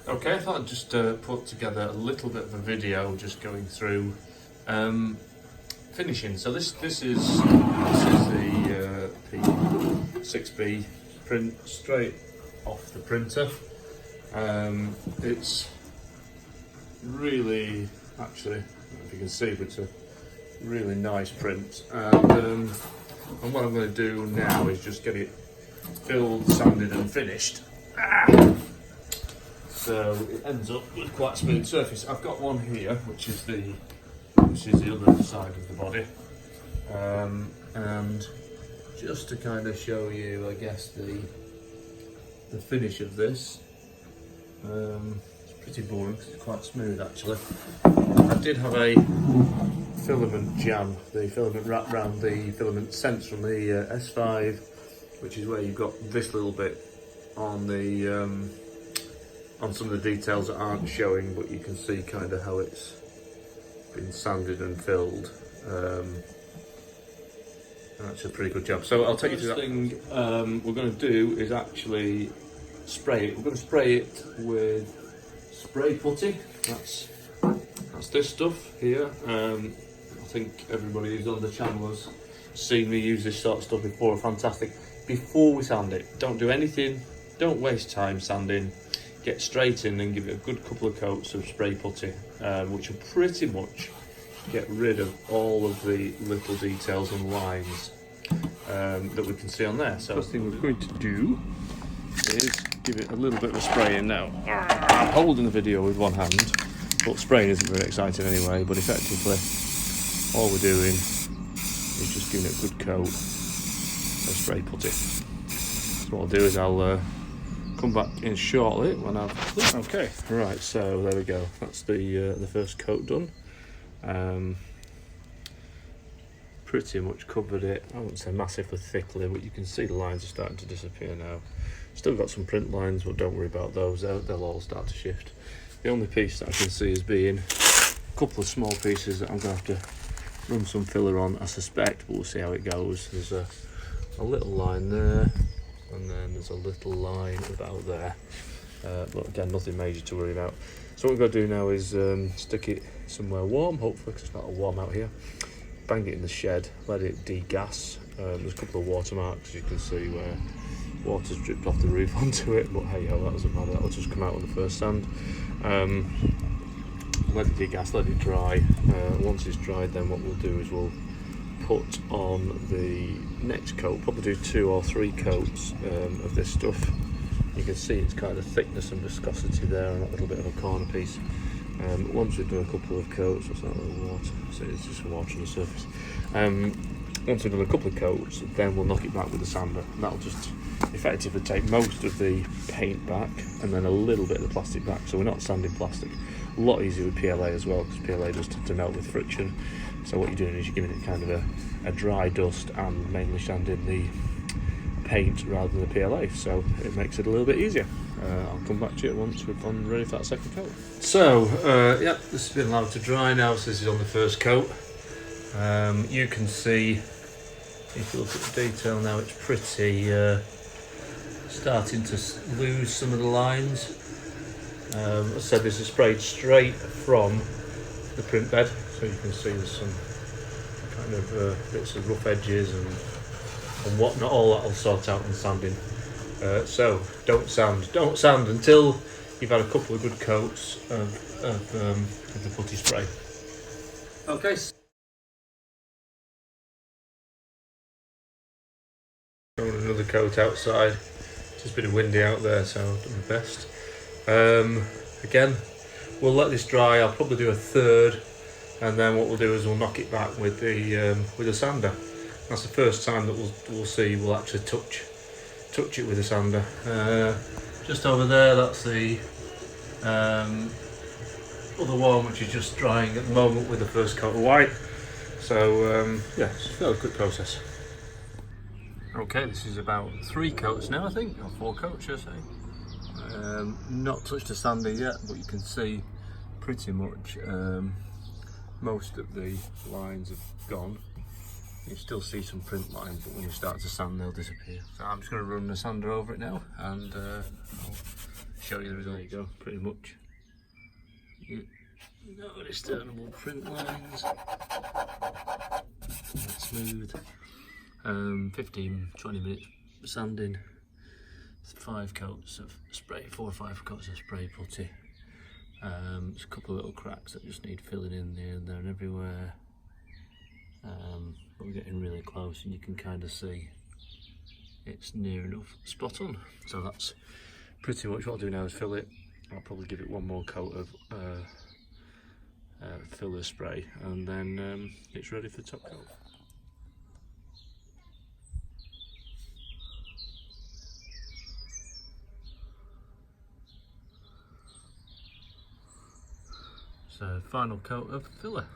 Okay, I thought I'd just put together a little bit of a video just going through finishing. So this is the P6B print straight off the printer. It's really, actually, I don't know if you can see, but it's a really nice print. And what I'm going to do now is just get it filled, sanded and finished. So it ends up with quite a smooth surface. I've got one here, which is the other side of the body, and just to kind of show you, I guess, the finish of this. It's pretty boring because it's quite smooth actually. I did have a filament jam, the filament wrapped around the filament sense from the S5, which is where you've got this little bit on the on some of the details that aren't showing, but you can see kind of how it's been sanded and filled. That's a pretty good job. So I'll take you to that thing. We're going to do is actually spray it. We're going to spray it with spray putty. That's this stuff here. I think everybody who's on the channel has seen me use this sort of stuff before. Fantastic. Before we sand it, don't do anything. Don't waste time sanding. Get straight in and give it a good couple of coats of spray putty, which will pretty much get rid of all of the little details and lines that we can see on there. So the first thing we're going to do is give it a little bit of a spray in now. I'm holding the video with one hand, but spraying isn't very exciting anyway, but effectively all we're doing is just giving it a good coat of spray putty. So what I'll do is I'll come back in shortly when I've... Okay, right, so there we go. That's the first coat done. Pretty much covered it. I wouldn't say massively thickly, but you can see the lines are starting to disappear now. Still got some print lines, but don't worry about those. They'll all start to shift. The only piece that I can see as being a couple of small pieces that I'm going to have to run some filler on, I suspect, but we'll see how it goes. There's a little line there, and then there's a little line about there, but again, nothing major to worry about. So what we've got to do now is stick it somewhere warm, hopefully, because it's not warm out here. Bang it in the shed, let it degas. There's a couple of watermarks, you can see where water's dripped off the roof onto it, but hey ho, that doesn't matter, that'll just come out on the first sand. Let it degas, let it dry. Once it's dried, then what we'll do is we'll put on the next coat, probably do 2 or 3 coats of this stuff. You can see it's kind of thickness and viscosity there on that little bit of a corner piece. Once we've done a couple of coats, what's that little water? So it's just water on the surface. Once we've done a couple of coats, then we'll knock it back with the sander. And that'll just effectively take most of the paint back and then a little bit of the plastic back. So we're not sanding plastic. A lot easier with PLA as well, because PLA does tend to melt with friction. So what you're doing is you're giving it kind of a dry dust and mainly sanding the paint rather than the PLA, so it makes it a little bit easier. I'll come back to it once we've gone ready for that second coat. So yeah, this has been allowed to dry now, so this is on the first coat. You can see, if you look at the detail now, it's pretty starting to lose some of the lines. As I said, this is sprayed straight from the print bed, so you can see there's some kind of bits of rough edges and whatnot. All that'll sort out in sanding. So don't sand until you've had a couple of good coats of the putty spray. Okay. Throwing another coat outside. It's just been windy out there, so I've done my best. Again, we'll let this dry. I'll probably do a third, and then what we'll do is we'll knock it back with the sander. That's the first time that we'll see we'll actually touch it with a sander. Just over there, that's the other one, which is just drying at the moment with the first coat of white. So yeah, it's a fairly quick process. Okay, this is about 3 coats now, I think, or 4 coats, should I say. Not touched the sander yet, but you can see pretty much most of the lines have gone. You still see some print lines, but when you start to sand, they'll disappear. So I'm just going to run the sander over it now, and I'll show you the result. There you go, pretty much. No discernible print lines. That's smooth. 15-20 minutes sanding. 5 coats of spray, 4 or 5 coats of spray putty. There's a couple of little cracks that just need filling in there and there and everywhere. But we're getting really close and you can kind of see it's near enough spot on. So that's pretty much what I'll do now is fill it. I'll probably give it one more coat of filler spray and then it's ready for top coat. So final coat of filler.